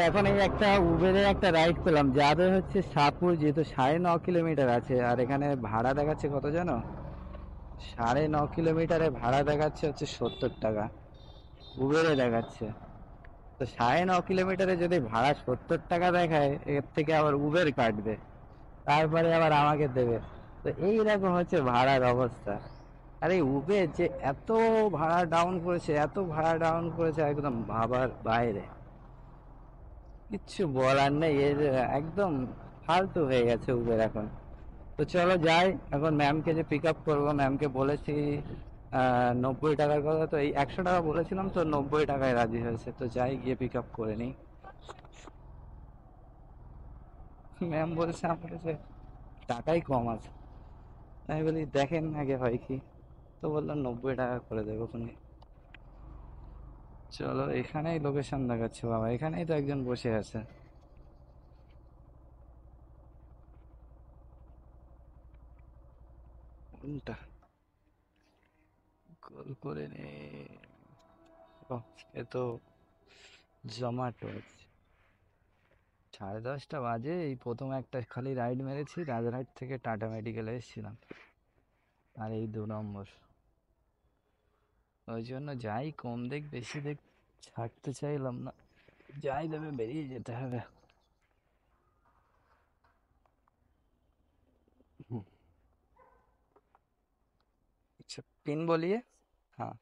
এখন এই একটা উবেরে একটা রাইড পেলাম, যাবে হচ্ছে শাহপুর, যেহেতু 9.5 কিলোমিটার আছে। আর এখানে ভাড়া দেখাচ্ছে কত জানো? 9.5 কিলোমিটারে ভাড়া দেখাচ্ছে হচ্ছে 70 টাকা, উবেরে দেখাচ্ছে। তো 9.5 কিলোমিটারে যদি ভাড়া 70 টাকা দেখায়, এর থেকে আবার উবের কাটবে, তারপরে আবার আমাকে দেবে। তো এইরকম হচ্ছে ভাড়ার অবস্থা। আর এই উবের যে এত ভাড়া ডাউন করেছে, এত ভাড়া ডাউন করেছে, একদম ভাবার বাইরে। কিচ্ছু বলার নেই, এর একদম ফালতু হয়ে গেছে উবের এখন। তো চলো যাই, এখন ম্যামকে যে পিক আপ করবো, ম্যামকে বলেছি 90 টাকার কথা। তো এই 100 টাকা বলেছিলাম, তো 90 টাকায় রাজি হয়েছে। তো যাই, গিয়ে পিক আপ করে নিই। ম্যাম বলছে আমার কাছে টাকাই কম আছে। আমি বলি দেখেন আগে হয় কি। তো বললাম 90 টাকা করে দেবো তুমি। চলো, এখানেই লোকেশন দেখাচ্ছে বাবা, এখানেই তো একজন বসে আছে। কোনটা? কল করে নে। ও, এ তো জমাটো আছে। 10:30 বাজে, এই প্রথম একটা খালি রাইড মেরেছি, রাজরাইড থেকে টাটা মেডিকেলে এসেছিলাম। আর এই 2 নম্বর। ওই জন্য যাই, কম দেখ বেশি দেখ, ছাড়তে চাইলাম না। যাই দেবে, বেরিয়ে যেতে হবে। হুম, अच्छा पिन बोलिए। हाँ।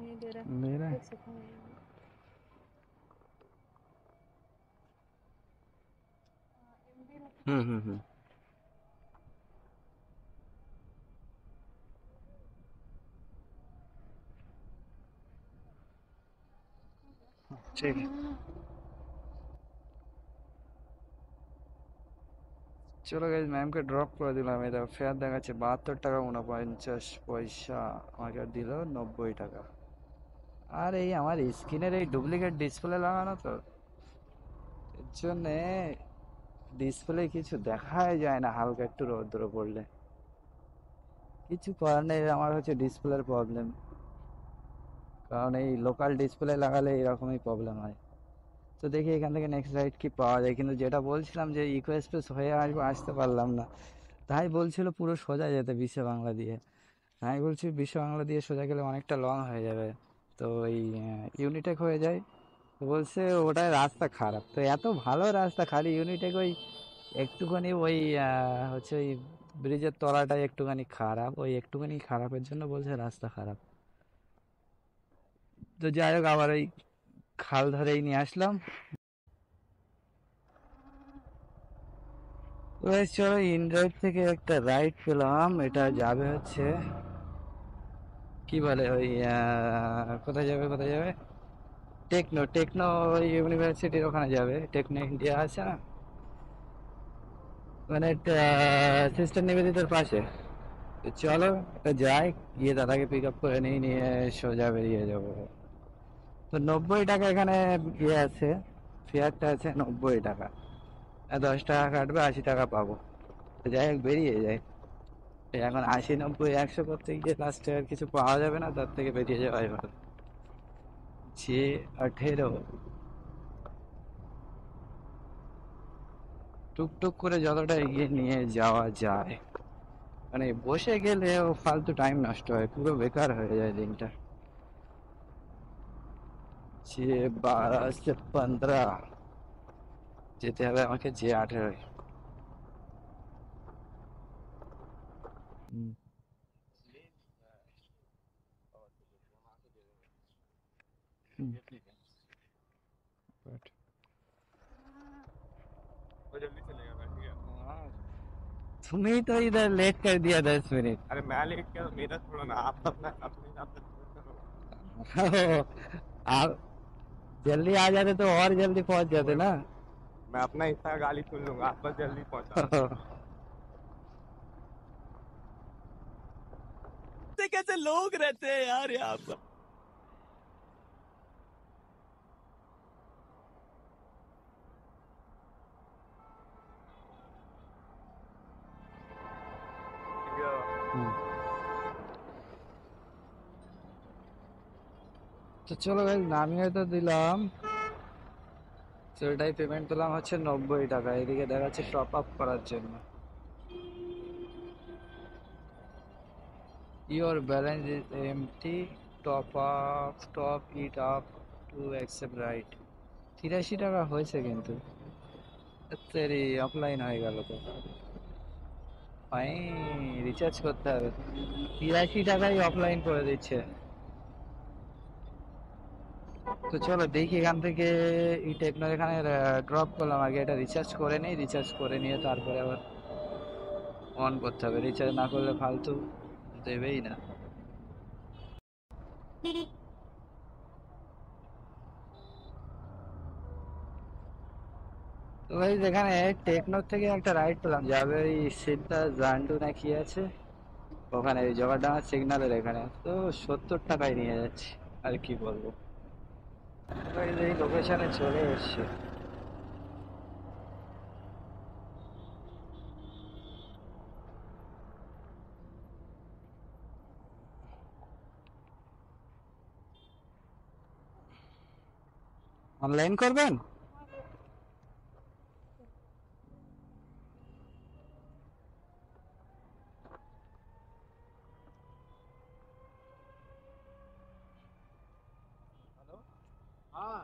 नहीं दे रहा। मेरा है। एक सेकंड। हम्म। ठीक है। চলো গাইজ, ম্যামকে ড্রপ করে দিলাম। এটা ফেয়ার দেখাচ্ছে 72 টাকা 49 পয়সা, আমাকে দিল 90 টাকা। আর এই আমার স্ক্রিনের এই ডুপ্লিকেট ডিসপ্লে লাগানো, তো এর জন্যে ডিসপ্লে কিছু দেখাই যায় না, হালকা একটু রোদ্র পড়লে। কিছু করার নেই, আমার হচ্ছে ডিসপ্লের প্রবলেম। কারণ এই লোকাল ডিসপ্লে লাগালে এরকমই প্রবলেম হয়। তো দেখি এখান থেকে নেক্সট রাইড কি পাওয়া যায়। কিন্তু যেটা বলছিলাম যে ইকো এক্সপ্রেস হয়ে আসবো, আসতে পারলাম না। তাই বলছিল পুরো সোজা যেতে বিশ্ব বাংলা দিয়ে। আমি বলছি বিশ্ব বাংলা দিয়ে সোজা গেলে অনেকটা লং হয়ে যাবে। তো এই ইউনিটেক হয়ে যায়। তো বলছে ওটাই রাস্তা খারাপ। তো এত ভালো রাস্তা, খালি ইউনিটেক ওই একটুখানি ওই হচ্ছে ওই ব্রিজের তলাটাই একটুখানি খারাপ, ওই একটুখানি খারাপের জন্য বলছে রাস্তা খারাপ। তো যাই হোক, আবার ওই খাল ধরেই নিয়ে আসলাম। এবার চলো, ইনড্রাইভ থেকে একটা রাইড পেলাম, এটা যাবে হচ্ছে কি বলে ওই কোথায় যাবে, কোথায় যাবে, টেকনো টেকনো ইউনিভার্সিটির ওখানে যাবে। টেকনো ইন্ডিয়া আছে না, মানে সিস্টার নিবেদিতার পাশে। তো চলো এটা যাই, গিয়ে দাদাকে পিক আপ করে নিয়ে নিয়ে সোজা বেরিয়ে যাবো। তো 90 টাকা এখানে ইয়ে আছে, ফেয়ারটা আছে 90 টাকা। আর 10 টাকা কাটবে, 80 টাকা পাবো। তো যাই হোক, বেরিয়ে যাই। এখন 80 90 100 করতে গিয়ে লাস্টে আর কিছু পাওয়া যাবে না, তার থেকে বেরিয়ে যাওয়াই ভালো। যে 18 টুকটুক করে যতটা এগিয়ে নিয়ে যাওয়া যায়। মানে বসে গেলে ও ফালতু টাইম নষ্ট হয়, পুরো বেকার হয়ে যায় দিনটা। যে 12 से 15 যেতে হবে আমাকে, যে 18। হুম। হুম। But- वो जल्दी चलेगा मैं, ठीक है। हाँ, तुम्ही तो इधर लेट कर दिया 10 मिनट। अरे मैं लेट क्या, मेरा थोड़ा ना, आप अपना अपने हिसाब से करो। आप जल्दी आ जाते तो और जल्दी पहुंच जाते ना। मैं अपना हिस्सा का गाली सुन लूंगा, आप बस जल्दी पहुंचा। कैसे कैसे लोग रहते हैं यार यहाँ पर। তো চলো ভাই, নামিয়ে তো দিলাম, সেটাই পেমেন্ট পেলাম হচ্ছে 90 টাকা। এদিকে দেখাচ্ছে টপ আপ করার জন্য, your balance is empty, top it up to accept right. 83 টাকা হয়েছে কিন্তু, তেরি অফলাইন হয়ে গেল তো। ফাইন, রিচার্জ করতে হবে। 83 টাকাই অফলাইন করে দিচ্ছে। তো চলো দেখি এখান থেকে এই টেকনোর এখানে ড্রপ করলাম, আগে এটা রিচার্জ করে নিই, রিচার্জ করে নিয়ে তারপরে আবার অন করতে হবে। রিচার্জ না করলে ফালতু দেবেই না। তো ভাই যেখানে টেকনোর থেকে একটা রাইড পেলাম, যাবে ওই সিদ্ধা জান্ডু না কি আছে ওখানে, ওই জগাডাঙ্গা সিগন্যালের এখানে, তো 70 টাকায় নিয়ে যাচ্ছি। আর কি বলবো, ভাই এই লোকেশনে চলে এসছি। অনলাইন করবেন? हाँ,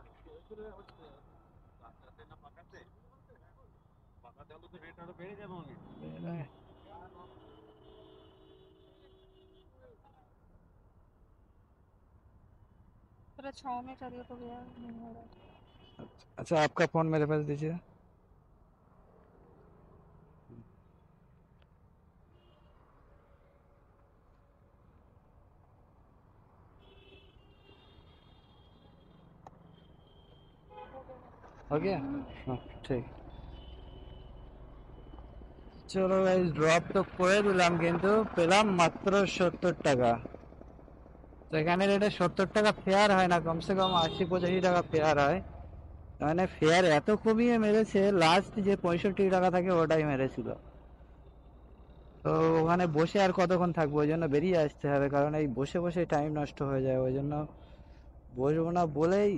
পাকাতে হলে তো রেট আরো বেড়ে যাবে অনেক। थोड़ा छाँव में करिए तो भैया नहीं हो रहा। अच्छा, आपका फोन मेरे पास दीजिए। हो गया? हाँ, ঠিক। চলো ভাই, ড্রপ তো করে দিলাম কিন্তু পেলাম মাত্র 70 টাকা। তো এখানে রেটে 70 টাকা ফেয়ার হয় না, কমসে কম 80-85 টাকা ফেয়ার হয়। মানে ফেয়ার এত কমিয়ে মেরেছে, লাস্ট যে 65 টাকা থাকে ওটাই মেরেছিল। তো ওখানে বসে আর কতক্ষণ থাকবো, ওই জন্য বেরিয়ে আসতে হবে, কারণ এই বসে বসে টাইম নষ্ট হয়ে যায়। ওই জন্য বসবো না বলেই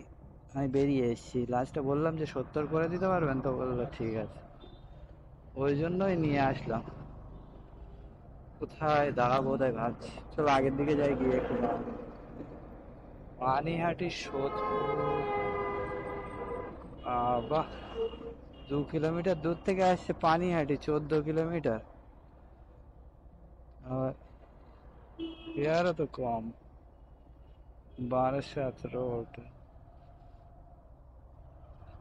আমি বেরিয়ে এসেছি। লাস্টে বললাম যে 70 করে দিতে পারবেন, তো বললো ঠিক আছে, ওই জন্যই নিয়ে আসলাম। কোথায় দাঁড়াবো তাই ভাবছি। চলো আগের দিকে যাই, গিয়ে একটু দাঁড়াবো। পানিহাটি সোদপুর, বাহ, 2 কিলোমিটার দূর থেকে আসছে পানিহাটি, 14 কিলোমিটার। আর ফেয়ারও তো কম, 1217 রোড।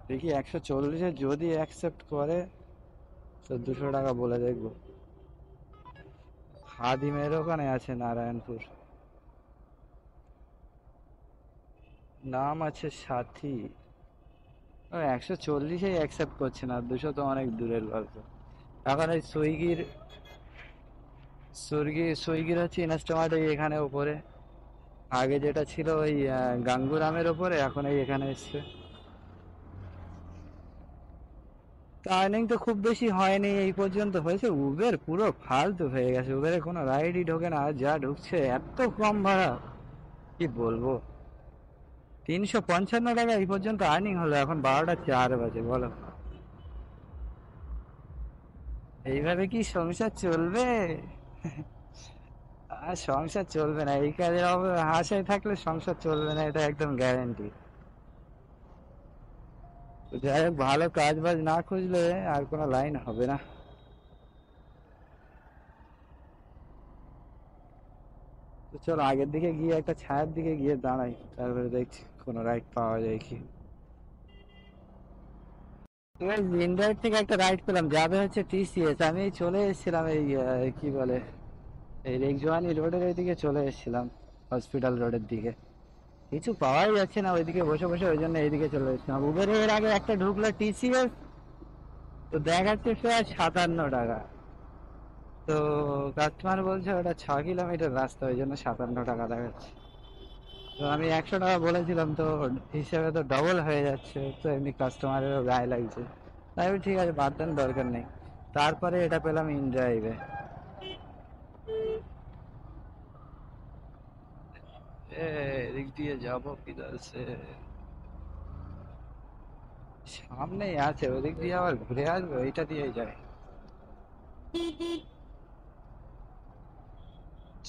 দেখি 140-এ যদি অ্যাকসেপ্ট করে তো 200 টাকা বলে দেখবো। হাদিমের ওখানে আছে নারায়ণপুর, নাম আছে সাথী। 140-এ অ্যাকসেপ্ট করছে না, 200 তো অনেক দূরের গল্প। এখন এই সুইগির হচ্ছে ইনস্টামার্ট এখানে ওপরে, আগে যেটা ছিল ওই গাঙ্গুরামের ওপরে, এখন এই এখানে এসছে। আর্নিং তো খুব বেশি হয়নি এই পর্যন্ত, হয়েছে উবের পুরো ফালতু হয়ে গেছে। উবেরে কোনো রাইডই ঢোকে না, আর যা ঢুকছে এত কম ভাড়া, কি বলবো। 355 টাকা এই পর্যন্ত আর্নিং হলো, এখন 12টা 4 বাজে, বলো এইভাবে কি সংসার চলবে? আর সংসার চলবে না, এই কাজের আশায় থাকলে সংসার চলবে না, এটা একদম গ্যারেন্টি। যাই হোক, ভালো কাজ বাজ না খুঁজলে আর কোনো লাইন হবে না। তো চলো আগের দিকে গিয়ে একটা ছায়ার দিকে গিয়ে দাঁড়াই, তারপরে দেখছি কোনো রাইড পাওয়া যায় কি। ইনডাইরেক্ট থেকে একটা রাইড পেলাম, যাবে হচ্ছে টিসিএস। আমি চলে এসেছিলাম এই কি বলে, এই রেগজোয়ানি রোডের এইদিকে চলে এসেছিলাম, হসপিটাল রোডের দিকে। কিছু পাওয়াই যাচ্ছে না ওইদিকে বসে বসে, ওই জন্য এইদিকে চলে যাচ্ছিলাম। উবেরে এর আগে একটা ঢুকলো টিসিএস, তো দেখাচ্ছে প্রায় 57 টাকা। তো কাস্টমার বলছে ওটা 6 কিলোমিটার রাস্তা, ওই জন্য 57 টাকা দেখাচ্ছে। তো আমি 100 টাকা বলেছিলাম, তো হিসেবে তো ডবল হয়ে যাচ্ছে, তো এমনি কাস্টমারেরও গায়ে লাগছে। তাই বলি, ঠিক আছে বাদ দেন, দরকার নেই। তারপরে এটা পেলাম ইন ড্রাইভে। এদিক দিয়ে যাবো কিধর সে? সামনেই আছে, ওদিক দিয়ে আবার ঘুরে আসবো, ওইটা দিয়েই যায়।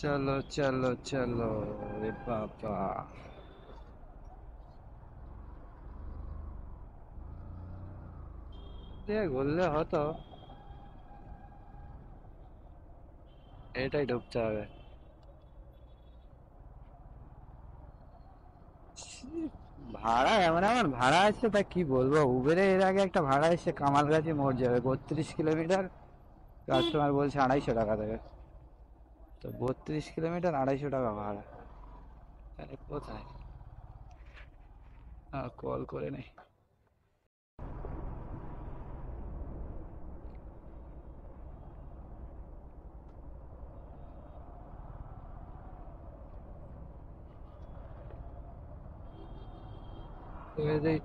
চলো চলো চলো রে বাবা। দিয়ে ঘুরলে হতো, এটাই ঢুকতে হবে। ভাড়া এমন এমন ভাড়া আছে, তা কি বলবো। উবেরে এর আগে একটা ভাড়া এসে কামালগাছি মোড় যাবে, 32 কিলোমিটার, কাস্টমার বলছে 250 টাকা দেবে। তো 32 কিলোমিটার 250 টাকা ভাড়া, তাহলে কোথায়? কল করে নেই।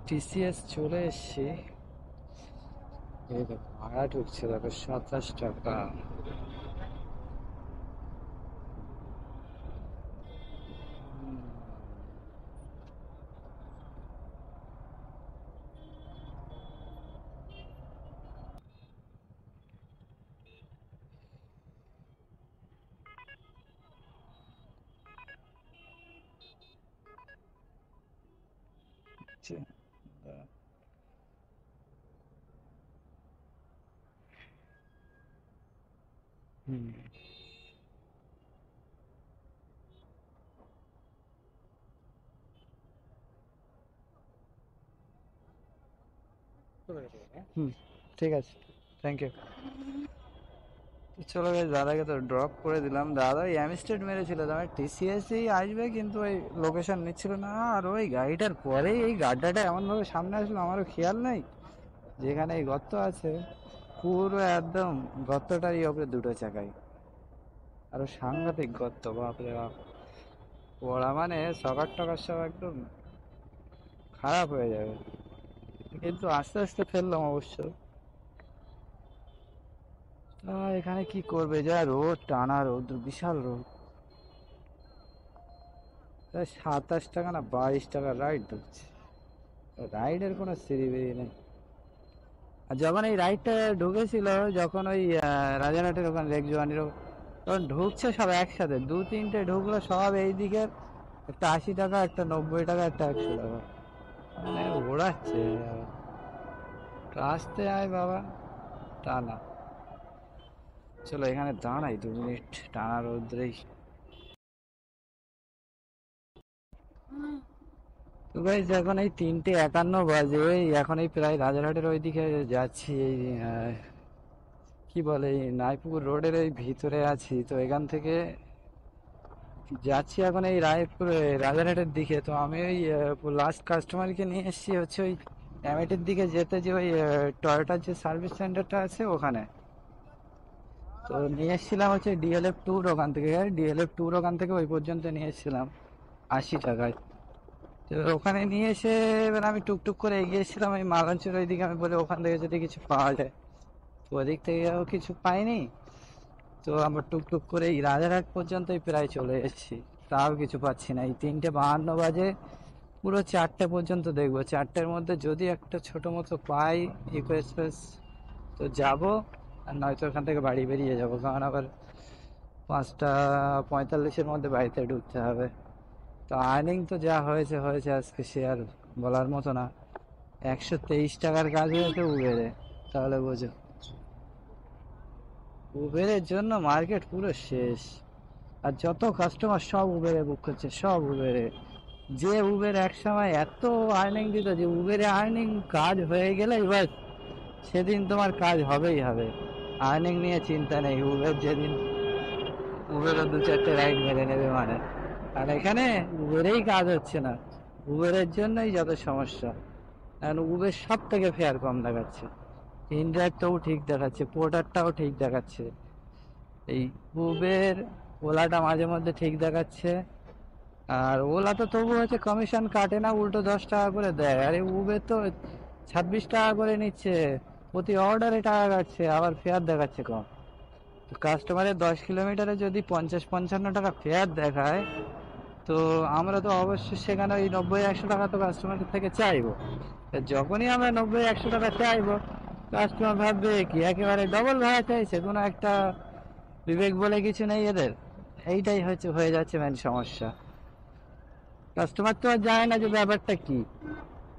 টিসিএস চলে এসছি। এই দেখো ভাড়া ঢুকছে, দেখো 27 টাকা। আচ্ছা, হুম। হুম, ঠিক আছে, থ্যাংক ইউ। চলো গাইস, দাদাকে তো ড্রপ করে দিলাম। দাদা ওই অ্যামস্টেড মেরেছিল, তোমার টিসিএসই আসবে, কিন্তু ওই লোকেশন নিচ্ছিল না। আর ওই গাড়িটার পরেই এই গাড্ডাটা এমনভাবে সামনে আসলো, আমারও খেয়াল নেই যেখানে এই গর্ত আছে, পুরো একদম গর্তটারই ওপরে দুটো চাকাই। আরো সাংঘাতিক গর্ত, বাপরে বাপ। পড়া মানে সকার টকার সব একদম খারাপ হয়ে যাবে। কিন্তু আস্তে আস্তে ফেললাম অবশ্য। এখানে কি করবে, যা রোদ, টানা রোদ, বিশাল রোদ। 27 টাকা না 22 টাকা রাইড ঢুকছে। রাইডের কোনো সিঁড়ি নেই। আর যখন এই রাইডটা ঢুকেছিল, যখন ওই রাজারহাটের ওখানে লেক জোয়ানির তখন ঢুকছে সব একসাথে, দু তিনটে ঢুকলো সব এই দিকের। একটা 80 টাকা, একটা 90 টাকা, একটা 100 টাকা, মানে ওড়াচ্ছে। আসতে আয় বাবা, টানা। চলো এখানে দাঁড়াই 2 মিনিট, টানা রোদ্রেই। তো গাইস এখন এই 3:51 বাজে, এখন এই প্রায় রাজারহাটের ওইদিকে যাচ্ছি। এই কি বলে, এই নাইপুর রোডের এই ভিতরে আছি। তো এখান থেকে যাচ্ছি এখন এই রায়পুর রাজারহাটের দিকে। তো আমি ওই লাস্ট কাস্টমারকে নিয়ে এসেছি হচ্ছে ওই অ্যামেটির দিকে যেতে, যে ওই টয়োটার যে সার্ভিস সেন্টারটা আছে ওখানে। তো নিয়ে এসেছিলাম হচ্ছে ডিএলএফ ট্যুর, ওখান থেকে ওখান থেকে ওই পর্যন্ত নিয়ে এসেছিলাম 80 টাকায়। তো ওখানে নিয়ে এসে এবার আমি টুকটুক করে এগিয়ে এসেছিলাম ওই মালঞ্চের ওইদিকে। আমি বলে ওখান থেকে যদি কিছু পাওয়া যায়, তো ওদিক থেকেও কিছু পাইনি। তো আমরা টুকটুক করে এই রাজারহাট পর্যন্তই প্রায় চলে এসেছি, তাও কিছু পাচ্ছি না। এই 3:52 বাজে, পুরো 4টে পর্যন্ত দেখবো। 4টের মধ্যে যদি একটা ছোট মতো পাই ইকো এক্সপ্রেস, তো যাবো। আর নয়তো ওখান থেকে বাড়ি বেরিয়ে যাবো, কারণ আবার 5:45-এর মধ্যে বাড়িতে ঢুকতে হবে। তো আর্নিং তো যা হয়েছে হয়েছে আজকে, সে আর বলার মতো না। 123 টাকার কাজ হয়েছে উবেরে, তাহলে বোঝো। উবেরের জন্য মার্কেট পুরো শেষ। আর যত কাস্টমার সব উবেরে বুক করছে, সব উবেরে। যে উবের এক সময় এত আর্নিং দিত, যে উবেরে আর্নিং কাজ হয়ে গেলে এবার সেদিন তোমার কাজ হবেই হবে, আর্নিং নিয়ে চিন্তা নেই। উবের যেদিন উবেরও 2-4টে রাইড মেরে নেবে, মানে আর এখানে উবেরেই কাজ হচ্ছে না, উবেরের জন্যই যত সমস্যা। কারণ উবের সব থেকে ফেয়ার কম দেখাচ্ছে, ইনড্রাইভটাও ঠিক দেখাচ্ছে, পোর্টারটাও ঠিক দেখাচ্ছে। এই উবের, ওলাটা মাঝে মধ্যে ঠিক দেখাচ্ছে। আর ওলা তো তবু হচ্ছে কমিশন কাটে না, উল্টো 10 টাকা করে দেয়। আরে উবের তো 26 টাকা করে নিচ্ছে, প্রতি অর্ডারে টাকা কাটছে, আবার ফেয়ার দেখাচ্ছে কম। তো কাস্টমারের 10 কিলোমিটারে যদি 50-55 টাকা ফেয়ার দেখায়, তো আমরা তো অবশ্যই সেখানে ওই 90-100 টাকা তো কাস্টমারের থেকে চাইবো। তা যখনই আমরা 90-100 টাকা চাইবো, কাস্টমার ভাববে কি একেবারে ডবল ভাড়া চাইছে, কোনো একটা বিবেক বলে কিছু নেই এদের। এইটাই হচ্ছে হয়ে যাচ্ছে মেন সমস্যা। কাস্টমার তো আর জানে না যে ব্যাপারটা কি।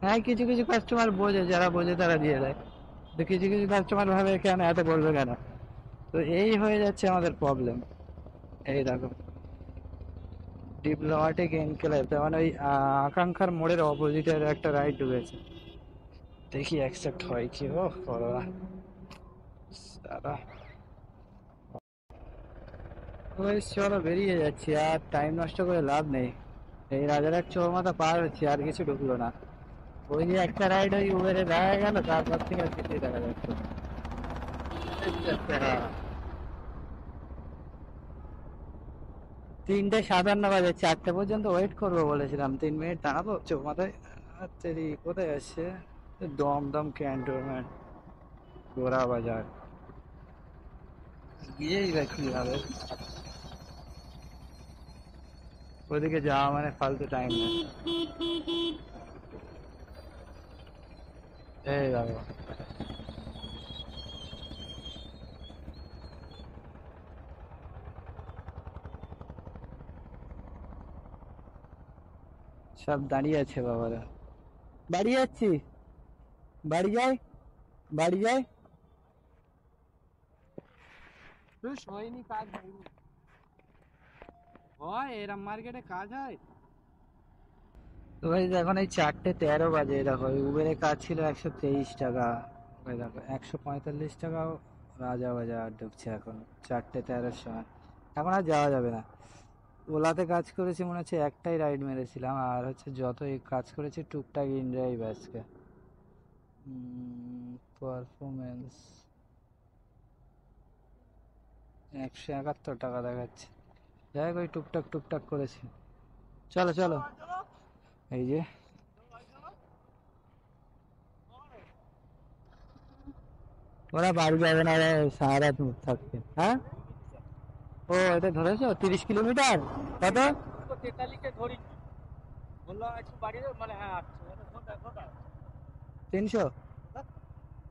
হ্যাঁ, কিছু কিছু কাস্টমার বোঝে, যারা বোঝে তারা দিয়ে দেয়, তো কিছু কিছু কাস্টমার ভাবে কেন এত বলবে কেন। তো এই হয়ে যাচ্ছে আমাদের প্রবলেম। এই দেখো, ডিপ্লোম্যাটিক এনক্লেভ, তার মানে ওই আকাঙ্ক্ষার মোড়ের অপোজিটের একটা রাইড ঢুকেছে। দেখি অ্যাকসেপ্ট হয় কি। ও করোনা দাদা, ওই চলো বেরিয়ে যাচ্ছি, আর টাইম নষ্ট করে লাভ নেই। এই রাজারহাট চৌমাথা পার হচ্ছে, আর কিছু ঢুকলো না। ওই যে একটা রাইড ওই উবেরে দেখা গেল, তারপর থেকে আর কিছুই দেখা যাচ্ছে না। হ্যাঁ, 3:57 বাজে, 4টে পর্যন্ত ওয়েট করবো বলেছিলাম, 3 মিনিট দাঁড়াবো চৌমাথায়। তেরি কোথায় আসছে? দমদম ক্যান্টনমেন্ট, গোরা বাজার গিয়েই বা কি হবে, ওদিকে যাওয়া মানে ফালতু টাইম নেই। এই বাবা, সব দাঁড়িয়ে আছে বাবারা। বাড়ি যাচ্ছি, বাড়ি যাই, বাড়ি যাই। হয়নি, কাজ হয়নি। হয় এরম মার্কেটে কাজ হয়? তো ভাই এখন এই 4:13 বাজে, দেখো এই উবেরে কাজ ছিল 123 টাকা, ওই দেখো 145 টাকাও রাজা বাজার ঢুকছে এখন 4:13 সময়। এখন আর যাওয়া যাবে না। ওলাতে কাজ করেছি মনে হচ্ছে একটাই রাইড মেরেছিলাম, আর হচ্ছে যত এই কাজ করেছি টুকটাক ইনড্রাইভ আজকে। পারফরমেন্স 171 টাকা দেখাচ্ছে। যাই হোক, ওই টুকটাক টুকটাক করেছি। চলো চলো, এই যে ওরা বাড়ি যাবে না রে, সারা রাত মুখ থাকবে। হ্যাঁ, ও এটা ধরেছো 30 কিলোমিটার, কত? 43-এ ধরি, বললো একটু বাড়িয়ে দেবো, মানে হ্যাঁ 300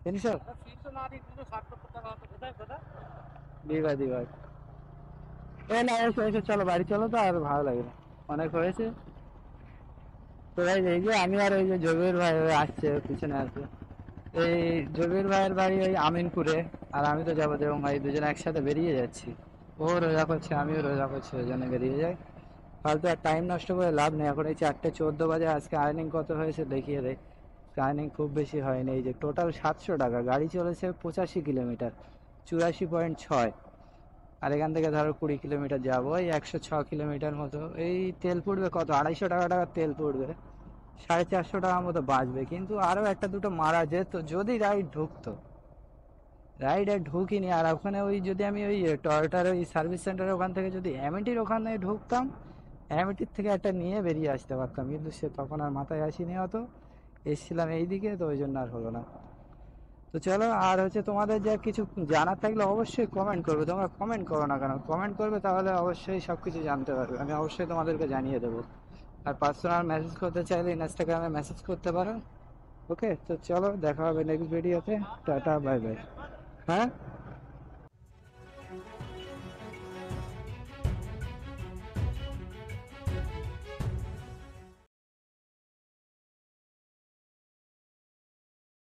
300 300 না দিই, 260-70 টাকা হতো। কোথায় কোথায়? দিবা দিবা। এ না, এসো এসো, চলো বাড়ি চলো, তো আর ভালো লাগে না, অনেক হয়েছে। তো ভাই এই যে আমি আর ওই যে জবির ভাই ওই আসছে, ওর পিছনে আছে। এই জবির ভাইয়ের বাড়ি ওই আমিনপুরে, আর আমি তো যাবো দেবো ভাই, দুজনে একসাথে বেরিয়ে যাচ্ছি। ও রোজা করছে, আমিও রোজা করছি, ওই জন্য বেরিয়ে যাই। ফালতু আর টাইম নষ্ট করে লাভ নেই। এখন এই 4:14 বাজে, আজকে আর্নিং কত হয়েছে দেখিয়ে দেয়। আর্নিং খুব বেশি হয়নি, এই যে টোটাল 700 টাকা। গাড়ি চলেছে 85 কিলোমিটার, 84.6। আর এখান থেকে ধরো 20 কিলোমিটার যাবো, ওই 106 কিলোমিটার মতো। এই তেল পুড়বে কত, 250 টাকা তেল পুড়বে, 450 টাকার মতো বাঁচবে। কিন্তু আরো একটা দুটো মারা যেত যদি রাইড ঢুকতো। রাইড আর ঢুকিনি। আর ওখানে ওই যদি আমি ওই টয়োটার ওই সার্ভিস সেন্টারের ওখান থেকে যদি অ্যামিটির ওখানে ঢুকতাম, অ্যামিটির থেকে একটা নিয়ে বেরিয়ে আসতে পারতাম, কিন্তু সে তখন আর মাথায় আসিনি অত। এসছিলাম এইদিকে, তো ওই জন্য আর হলো না। তো চলো, আর হচ্ছে তোমাদের যা কিছু জানার থাকলে অবশ্যই কমেন্ট করবে। তোমরা কমেন্ট করো না কেন? কমেন্ট করবে, তাহলে অবশ্যই সব কিছু জানতে পারবে, আমি অবশ্যই তোমাদেরকে জানিয়ে দেবো। আর পার্সোনাল মেসেজ করতে চাইলে ইনস্টাগ্রামে মেসেজ করতে পারো। ওকে, তো চলো দেখা হবে নেক্সট ভিডিওতে। Tata, bye bye. হ্যাঁ।